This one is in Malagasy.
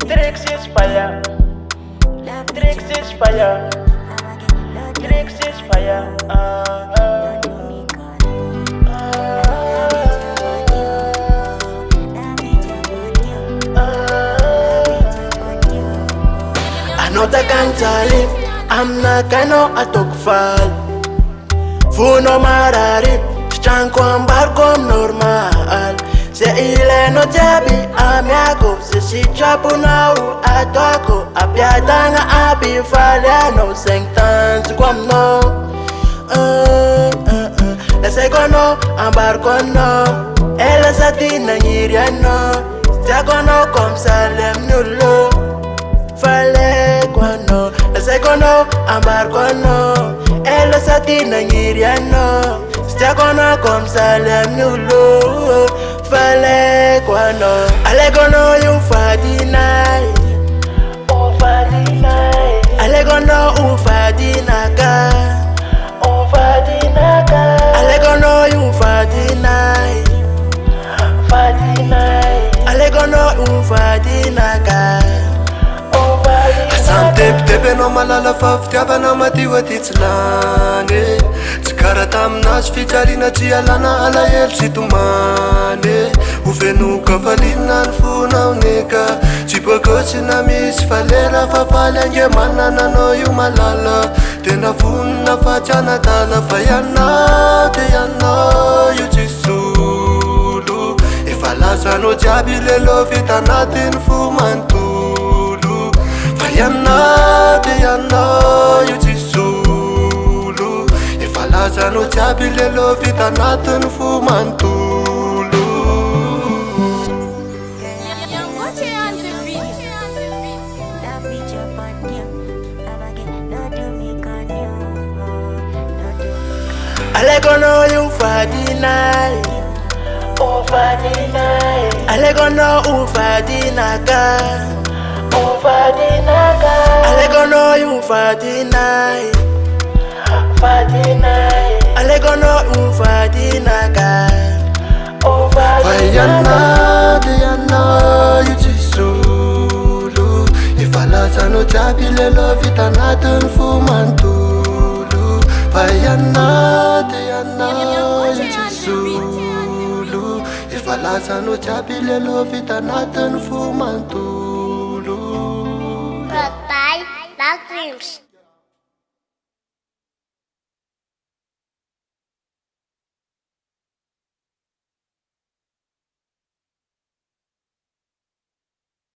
Tricks is fire. Tricks is fire. Tricks is fire. I know the gang talib. I'm not gonna atok fall. Funo marari. Stanco ambarco normal. Se ile no jabi amiago. Se si chapu na u atoko. Apiatanga abi faliano. Sengtans kwam no. La secondo ambarco no. Ela satina nyiriano. Stiagono kom salem nullo. Fale kwano. La secondo ambarco no. Ela satina nyiriano. Stiagono kom salem nullo. Fale kwano. Alegono yu fadinai. Oh fadinai. Alegono ufadinaka. Oh fadinaka. Alegono yu fadinai. Fadinai. Alegono ufadinaka. Oh fadinaka. Samtepitepe no malala fafitiavana matiwa ty tsy lany. Tsy karaha taminazy fijarina tsy alana alahelo sy tomany. Ho fenoka falina ny fonaoneka. Tsy bôkôtsy na misy falera fa faly angemanana nanao io malala. Tena vonona fa tsy anadala fa ianao de ianao io tsy solo. Efa lazanao jiaby lelo vita anatiny fo manontolo. Fa ianao de ianao io tsy solo. Efa lazanao jiaby lelo vita anatiny fo manontolo. Alegono yu fadinai. Oh fadinai. Alegono ufadinaka. Oh fadinaka. Alegono yu fadinai. Fadinai. Alegono ufadinaka. Oh fadinaka. Ianao de ianao io tsy solo. Efa lazanao jiaby lelo vita anatiny fo manontolo. Fa ianao de ianao io tsy solo. Efa lazanao jiaby lelo vita anatiny fo manontolo. Brought by Love Dreams.